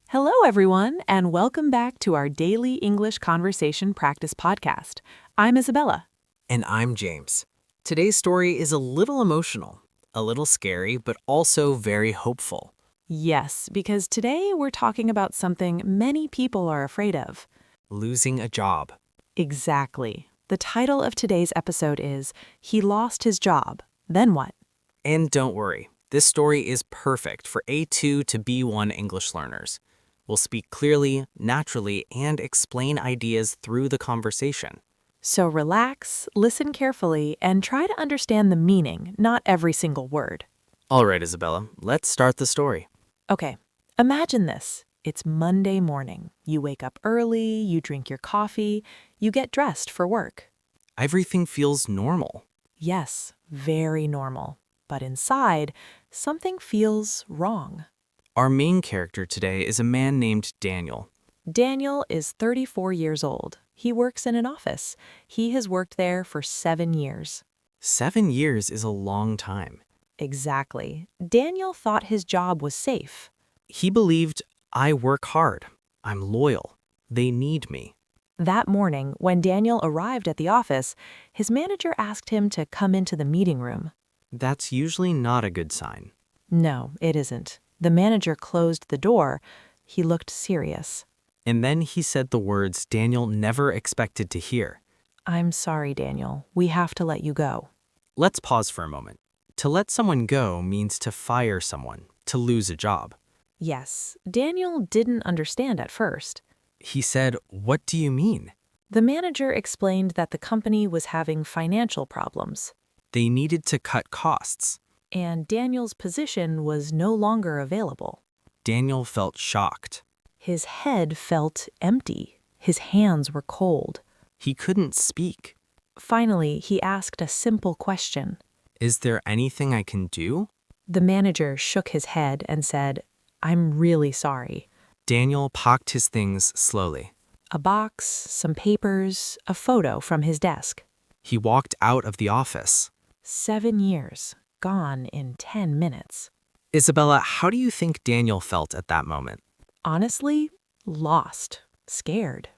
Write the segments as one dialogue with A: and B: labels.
A: Hello, everyone, and welcome back to our daily English conversation practice podcast. I'm Isabella.
B: And I'm James. Today's story is a little emotional, a little scary, but also very hopeful.
A: Yes, because today we're talking about something many people are afraid of.
B: Losing a job.
A: Exactly. The title of today's episode is He Lost His Job. Then what?
B: And don't worry, this story is perfect for A2 to B1 English learners. We'll speak clearly, naturally, and explain ideas through the conversation.
A: So relax, listen carefully, and try to understand the meaning, not every single word.
B: All right, Isabella, let's start the story.
A: Okay, imagine this. It's Monday morning. You wake up early, you drink your coffee, you get dressed for work.
B: Everything feels normal.
A: Yes, very normal. But inside, something feels wrong.
B: Our main character today is a man named Daniel.
A: Daniel is 34 years old. He works in an office. He has worked there for 7 years.
B: 7 years is a long time.
A: Exactly. Daniel thought his job was safe.
B: He believed, I work hard. I'm loyal. They need me.
A: That morning, when Daniel arrived at the office, his manager asked him to come into the meeting room.
B: That's usually not a good sign.
A: No, it isn't. The manager closed the door. He looked serious.
B: And then he said the words Daniel never expected to hear.
A: I'm sorry, Daniel. We have to let you go.
B: Let's pause for a moment. To let someone go means to fire someone, to lose a job.
A: Yes, Daniel didn't understand at first.
B: He said, "What do you mean?"
A: The manager explained that the company was having financial problems,
B: They needed to cut costs.
A: and Daniel's position was no longer available.
B: Daniel felt shocked.
A: His head felt empty. His hands were cold.
B: He couldn't speak.
A: Finally, he asked a simple question.
B: Is there anything I can do?
A: The manager shook his head and said, I'm really sorry.
B: Daniel packed his things slowly.
A: A box, some papers, a photo from his desk.
B: He walked out of the office.
A: 7 years, gone in 10 minutes.
B: Isabella, how do you think Daniel felt at that moment?
A: Honestly, lost, scared,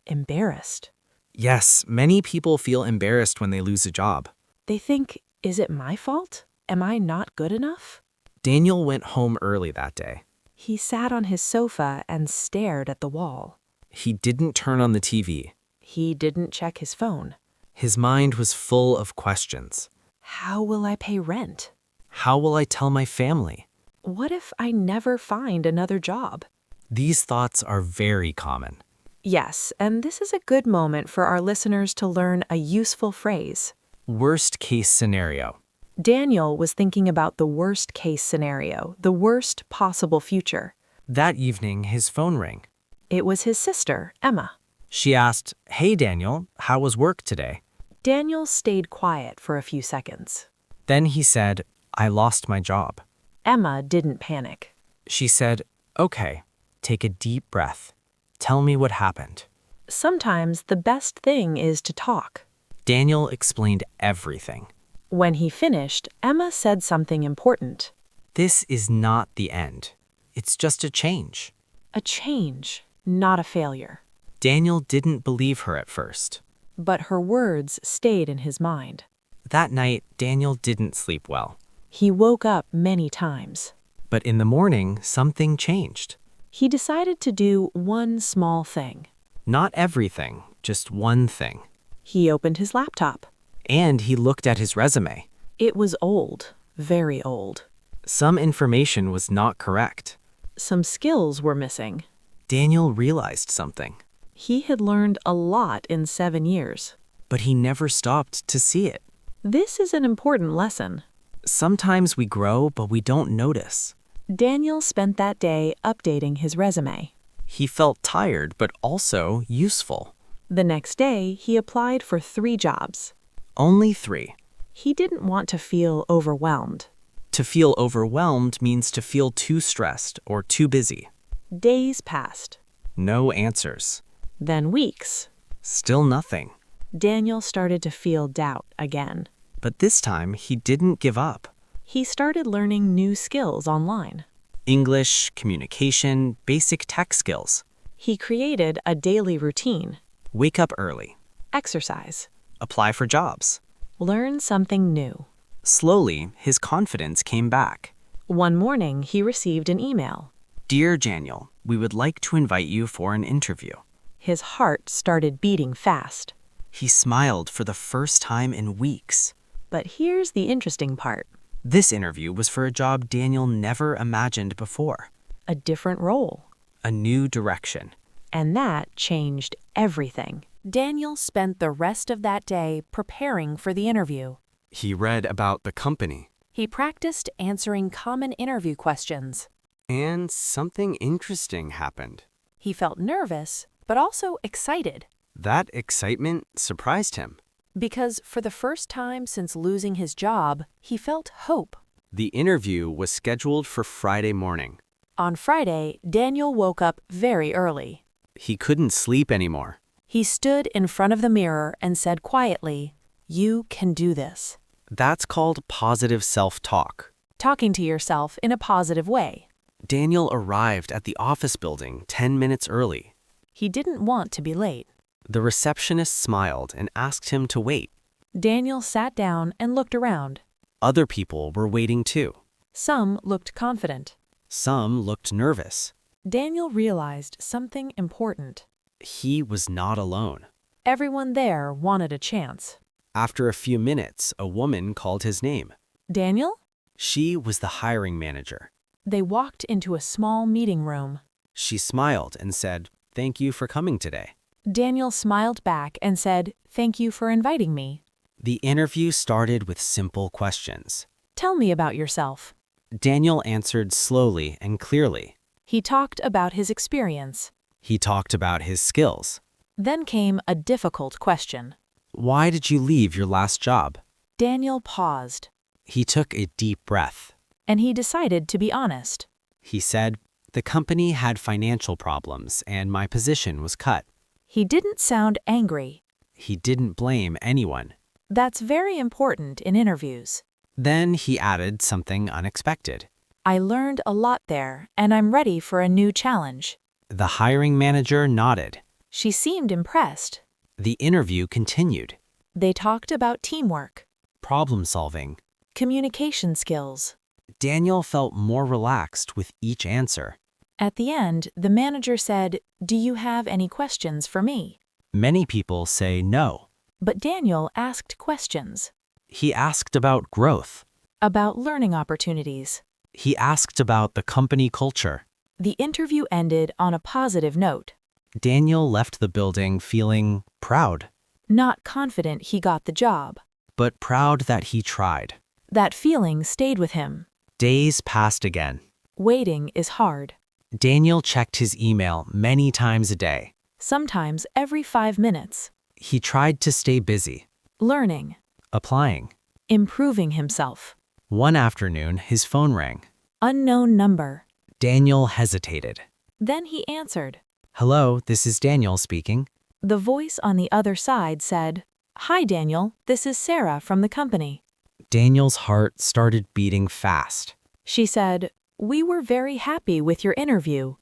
A: embarrassed.
B: Yes, many people feel embarrassed when they lose a job.
A: They think, is it my fault? Am I not good enough?
B: Daniel went home early that day.
A: He sat on his sofa and stared at the wall.
B: He didn't turn on the TV.
A: He didn't check his phone.
B: His mind was full of questions.
A: How will I pay rent?
B: How will I tell my family?
A: What if I never find another job?
B: These thoughts are very common.
A: Yes, and this is a good moment for our listeners to learn a useful phrase.
B: Worst case scenario.
A: Daniel was thinking about the worst case scenario, the worst possible future.
B: That evening, his phone rang.
A: It was his sister, Emma.
B: She asked, "Hey Daniel, how was work today?"
A: Daniel stayed quiet for a few seconds.
B: Then he said, "I lost my job."
A: Emma didn't panic.
B: She said, "Okay, take a deep breath. Tell me what happened."
A: Sometimes the best thing is to talk.
B: Daniel explained everything.
A: When he finished, Emma said something important.
B: This is not the end. It's just a change.
A: A change, not a failure.
B: Daniel didn't believe her at first.
A: But her words stayed in his mind.
B: That night, Daniel didn't sleep well.
A: He woke up many times.
B: But in the morning, something changed.
A: He decided to do one small thing.
B: Not everything, just one thing.
A: He opened his laptop.
B: And he looked at his resume.
A: It was old, very old.
B: Some information was not correct.
A: Some skills were missing.
B: Daniel realized something.
A: He had learned a lot in 7 years.
B: But he never stopped to see it.
A: This is an important lesson.
B: Sometimes we grow, but we don't notice.
A: Daniel spent that day updating his resume.
B: He felt tired, but also useful.
A: The next day, he applied for 3 jobs.
B: Only 3.
A: He didn't want to feel overwhelmed.
B: To feel overwhelmed means to feel too stressed or too busy.
A: Days passed.
B: No answers.
A: Then weeks.
B: Still nothing.
A: Daniel started to feel doubt again.
B: But this time, he didn't give up.
A: He started learning new skills online.
B: English, communication, basic tech skills.
A: He created a daily routine.
B: Wake up early.
A: Exercise.
B: Apply for jobs.
A: Learn something new.
B: Slowly, his confidence came back.
A: One morning, he received an email.
B: Dear Daniel, we would like to invite you for an interview.
A: His heart started beating fast.
B: He smiled for the first time in weeks.
A: But here's the interesting part.
B: This interview was for a job Daniel never imagined before.
A: A different role.
B: A new direction.
A: And that changed everything. Daniel spent the rest of that day preparing for the interview.
C: He read about the company.
A: He practiced answering common interview questions.
C: And something interesting happened.
A: He felt nervous, but also excited.
C: That excitement surprised him.
A: Because for the first time since losing his job, he felt hope.
C: The interview was scheduled for Friday morning.
A: On Friday, Daniel woke up very early.
C: He couldn't sleep anymore.
A: He stood in front of the mirror and said quietly, "You can do this."
C: That's called positive self-talk.
A: Talking to yourself in a positive way.
C: Daniel arrived at the office building 10 minutes early.
A: He didn't want to be late.
C: The receptionist smiled and asked him to wait.
A: Daniel sat down and looked around.
C: Other people were waiting too.
A: Some looked confident.
C: Some looked nervous.
A: Daniel realized something important.
C: He was not alone.
A: Everyone there wanted a chance.
C: After a few minutes, a woman called his name.
A: Daniel?
C: She was the hiring manager.
A: They walked into a small meeting room.
C: She smiled and said, "Thank you for coming today."
A: Daniel smiled back and said, "Thank you for inviting me."
C: The interview started with simple questions.
A: Tell me about yourself.
C: Daniel answered slowly and clearly.
A: He talked about his experience.
C: He talked about his skills.
A: Then came a difficult question.
C: Why did you leave your last job?
A: Daniel paused.
C: He took a deep breath.
A: And he decided to be honest.
C: He said, "The company had financial problems and my position was cut."
A: He didn't sound angry.
C: He didn't blame anyone.
A: That's very important in interviews.
C: Then he added something unexpected.
A: I learned a lot there, and I'm ready for a new challenge.
C: The hiring manager nodded.
A: She seemed impressed.
C: The interview continued.
A: They talked about teamwork,
C: Problem solving.
A: communication skills.
C: Daniel felt more relaxed with each answer.
A: At the end, the manager said, "Do you have any questions for me?"
C: Many people say no.
A: But Daniel asked questions
C: He asked about growth.
A: about learning opportunities.
C: He asked about the company culture.
A: The interview ended on a positive note.
C: Daniel left the building feeling proud,
A: Not confident he got the job.
C: but proud that he tried.
A: That feeling stayed with him.
C: Days passed again.
A: Waiting is hard.
C: Daniel checked his email many times a day.
A: Sometimes every 5 minutes.
C: He tried to stay busy,
A: Learning.
C: applying.
A: Improving himself.
C: One afternoon, his phone rang.
A: Unknown number.
C: Daniel hesitated.
A: Then he answered.
C: "Hello, this is Daniel speaking."
A: The voice on the other side said, "Hi, Daniel. This is Sarah from the company."
C: Daniel's heart started beating fast.
A: She said, "We were very happy with your interview."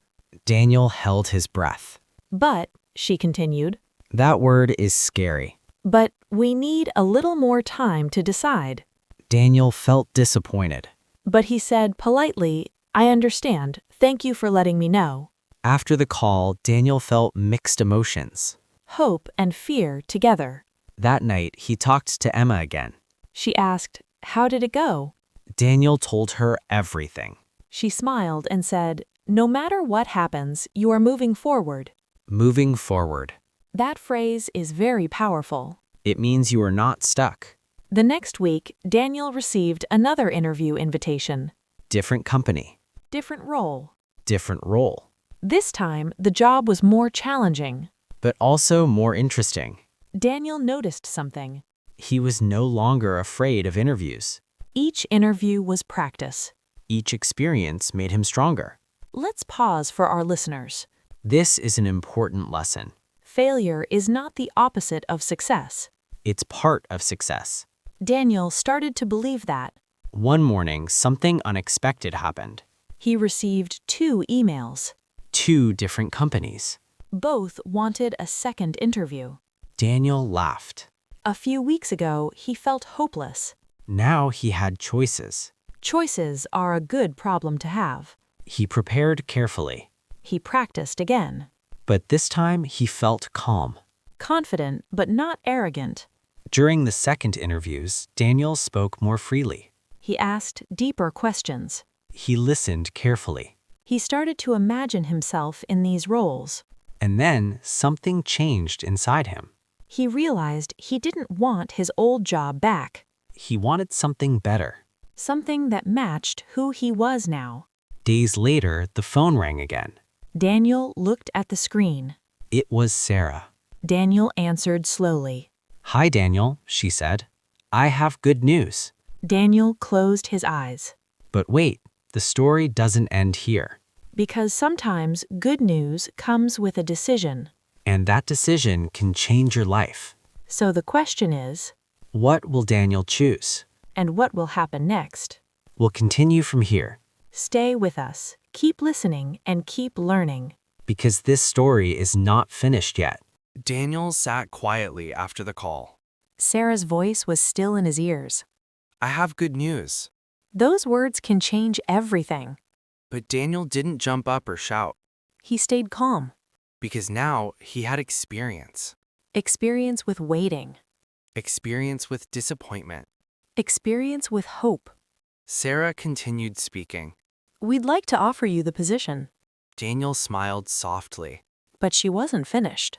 C: Daniel held his breath.
A: But, she continued,
C: That word is scary.
A: "but we need a little more time to decide."
C: Daniel felt disappointed.
A: But he said politely, "I understand. Thank you for letting me know."
C: After the call, Daniel felt mixed emotions.
A: Hope and fear together.
C: That night, he talked to Emma again.
A: She asked, "How did it go?"
C: Daniel told her everything.
A: She smiled and said, "No matter what happens, you are moving forward."
C: Moving forward.
A: That phrase is very powerful.
C: It means you are not stuck.
A: The next week, Daniel received another interview invitation.
C: Different company.
A: Different role.
C: Different role.
A: This time, the job was more challenging.
C: But also more interesting.
A: Daniel noticed something.
C: He was no longer afraid of interviews.
A: Each interview was practice.
C: Each experience made him stronger.
A: Let's pause for our listeners.
C: This is an important lesson.
A: Failure is not the opposite of success.
C: It's part of success.
A: Daniel started to believe that.
C: One morning, something unexpected happened.
A: He received 2 emails.
C: 2 different companies.
A: Both wanted a second interview.
C: Daniel laughed.
A: A few weeks ago, he felt hopeless.
C: Now he had choices.
A: Choices are a good problem to have.
C: He prepared carefully.
A: He practiced again.
C: But this time he felt calm.
A: Confident, but not arrogant.
C: During the second interviews, Daniel spoke more freely.
A: He asked deeper questions.
C: He listened carefully.
A: He started to imagine himself in these roles.
C: And then something changed inside him.
A: He realized he didn't want his old job back.
C: He wanted something better.
A: Something that matched who he was now.
C: Days later, the phone rang again.
A: Daniel looked at the screen.
C: It was Sarah.
A: Daniel answered slowly.
C: "Hi, Daniel," she said. "I have good news."
A: Daniel closed his eyes.
C: But wait, the story doesn't end here.
A: Because sometimes good news comes with a decision.
C: And that decision can change your life.
A: So the question is,
C: What will Daniel choose?
A: and what will happen next?
C: We'll continue from here,
A: Stay with us, keep listening, and keep learning.
C: because this story is not finished yet.
B: Daniel sat quietly after the call.
A: Sarah's voice was still in his ears.
B: I have good news.
A: Those words can change everything.
B: But Daniel didn't jump up or shout,
A: He stayed calm.
B: because now he had experience.
A: Experience with waiting.
B: Experience with disappointment.
A: Experience with hope.
B: Sarah continued speaking.
A: We'd like to offer you the position.
B: Daniel smiled softly.
A: But she wasn't finished.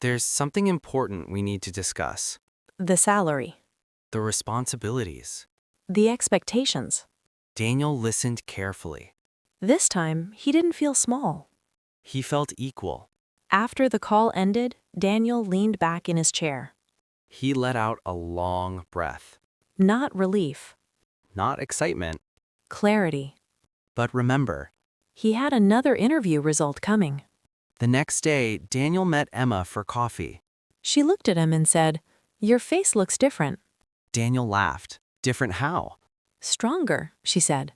B: There's something important we need to discuss.
A: The salary.
B: The responsibilities.
A: The expectations.
B: Daniel listened carefully.
A: This time, he didn't feel small.
B: He felt equal.
A: After the call ended, Daniel leaned back in his chair.
B: He let out a long breath.
A: Not relief.
B: Not excitement,
A: Clarity.
B: but remember.
A: He had another interview result coming.
B: The next day, Daniel met Emma for coffee.
A: She looked at him and said, "Your face looks different."
B: Daniel laughed. Different how?
A: Stronger, she said.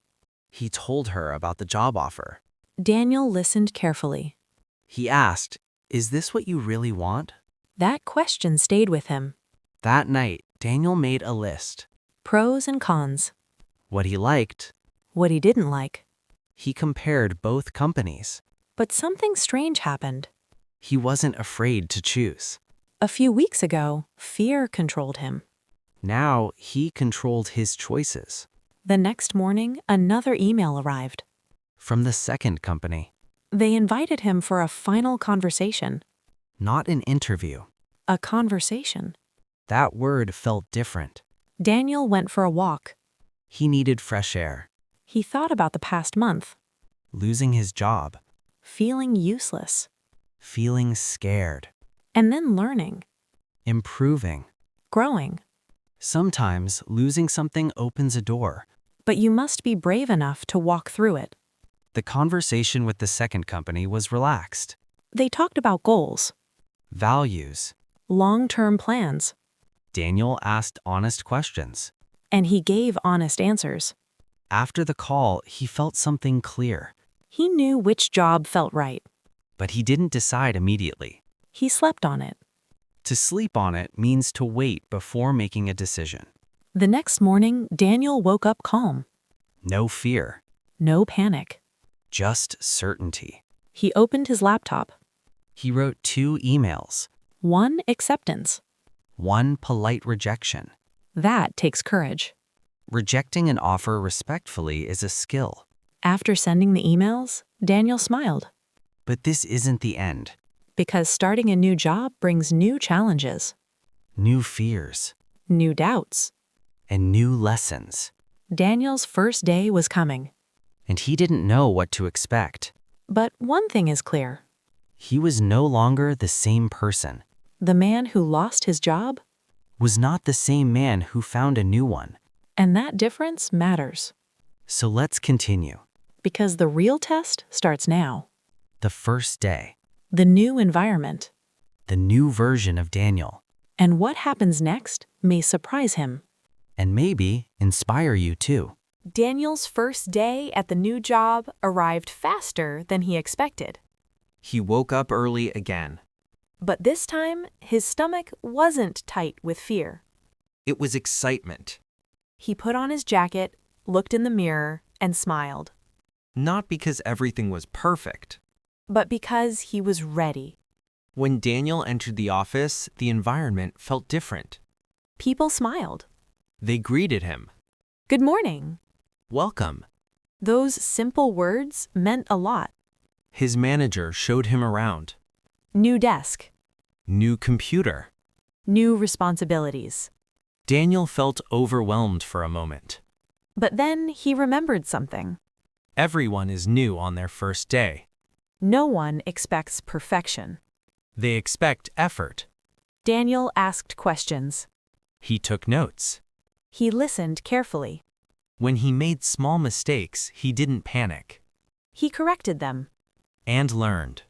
B: He told her about the job offer.
A: Daniel listened carefully.
B: He asked, "Is this what you really want?"
A: That question stayed with him.
B: That night, Daniel made a list.
A: Pros and cons.
B: What he liked.
A: What he didn't like.
B: He compared both companies.
A: But something strange happened.
B: He wasn't afraid to choose.
A: A few weeks ago, fear controlled him.
B: Now, he controlled his choices.
A: The next morning, another email arrived.
B: From the second company.
A: They invited him for a final conversation.
B: Not an interview.
A: A conversation.
B: That word felt different.
A: Daniel went for a walk.
B: He needed fresh air.
A: He thought about the past month.
B: Losing his job.
A: Feeling useless.
B: Feeling scared.
A: And then learning.
B: Improving.
A: Growing.
B: Sometimes losing something opens a door.
A: But you must be brave enough to walk through it.
B: The conversation with the second company was relaxed.
A: They talked about goals.
B: Values.
A: Long-term plans.
B: Daniel asked honest questions.
A: And he gave honest answers.
B: After the call, he felt something clear.
A: He knew which job felt right.
B: But he didn't decide immediately.
A: He slept on it.
B: To sleep on it means to wait before making a decision.
A: The next morning, Daniel woke up calm.
B: No fear.
A: No panic.
B: Just certainty.
A: He opened his laptop.
B: He wrote 2 emails.
A: 1 acceptance.
B: 1 polite rejection.
A: That takes courage.
B: Rejecting an offer respectfully is a skill.
A: After sending the emails, Daniel smiled.
B: But this isn't the end.
A: Because starting a new job brings new challenges,
B: New fears.
A: new doubts.
B: And new lessons.
A: Daniel's first day was coming.
B: And he didn't know what to expect.
A: But one thing is clear.
B: He was no longer the same person.
A: The man who lost his job,
B: Was not the same man who found a new one.
A: and that difference matters.
B: So let's continue.
A: Because the real test starts now.
B: The first day.
A: The new environment.
B: The new version of Daniel.
A: And what happens next may surprise him.
B: And maybe inspire you too.
A: Daniel's first day at the new job arrived faster than he expected.
D: He woke up early again.
A: But this time, his stomach wasn't tight with fear.
D: It was excitement.
A: He put on his jacket, looked in the mirror, and smiled.
D: Not because everything was perfect.
A: But because he was ready.
D: When Daniel entered the office, the environment felt different.
A: People smiled.
D: They greeted him.
A: Good morning.
D: Welcome.
A: Those simple words meant a lot.
D: His manager showed him around.
A: New desk.
D: New computer.
A: New responsibilities.
D: Daniel felt overwhelmed for a moment.
A: But then he remembered something.
D: Everyone is new on their first day.
A: No one expects perfection.
D: They expect effort.
A: Daniel asked questions.
D: He took notes.
A: He listened carefully.
D: When he made small mistakes, he didn't panic.
A: He corrected them.
D: And learned.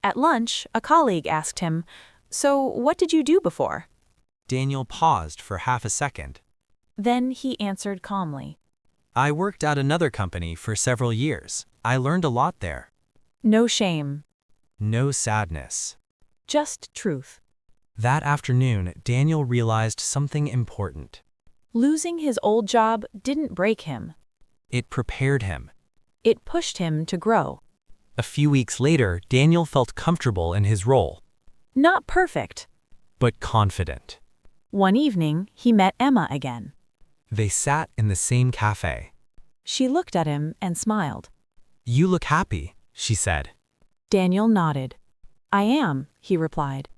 A: At lunch, a colleague asked him, "So what did you do before?"
D: Daniel paused for half a second.
A: Then he answered calmly.
D: I worked at another company for several years. I learned a lot there.
A: No shame.
D: No sadness.
A: Just truth.
D: That afternoon, Daniel realized something important.
A: Losing his old job didn't break him.
D: It prepared him.
A: It pushed him to grow.
D: A few weeks later, Daniel felt comfortable in his role.
A: Not perfect.
D: But confident.
A: One evening, he met Emma again.
D: They sat in the same cafe.
A: She looked at him and smiled.
D: You look happy, she said.
A: Daniel nodded. I am, he replied.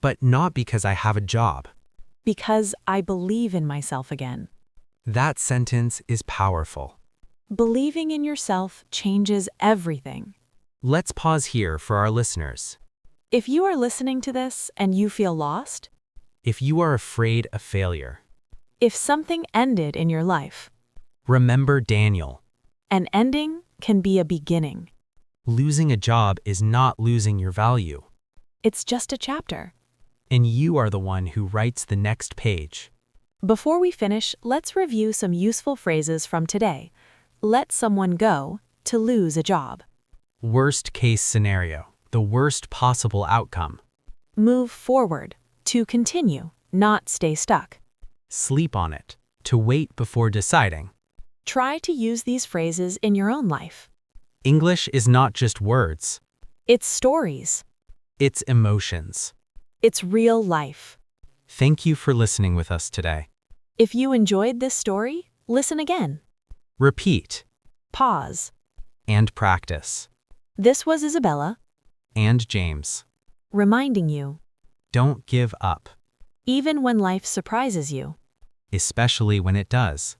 D: But not because I have a job.
A: Because I believe in myself again.
D: That sentence is powerful.
A: Believing in yourself changes everything.
D: Let's pause here for our listeners.
A: If you are listening to this and you feel lost,
D: If you are afraid of failure,
A: if something ended in your life,
D: remember Daniel.
A: an ending can be a beginning.
D: Losing a job is not losing your value.
A: It's just a chapter.
D: And you are the one who writes the next page.
A: Before we finish, let's review some useful phrases from today. Let someone go to lose a job.
D: Worst case scenario, the worst possible outcome.
A: Move forward, to continue, not stay stuck.
D: Sleep on it, to wait before deciding.
A: Try to use these phrases in your own life.
D: English is not just words.
A: It's stories.
D: It's emotions.
A: It's real life.
D: Thank you for listening with us today.
A: If you enjoyed this story, listen again.
D: Repeat
A: Pause.
D: and practice.
A: This was Isabella,
D: And James.
A: reminding you,
D: Don't give up,
A: even when life surprises you,
D: especially when it does.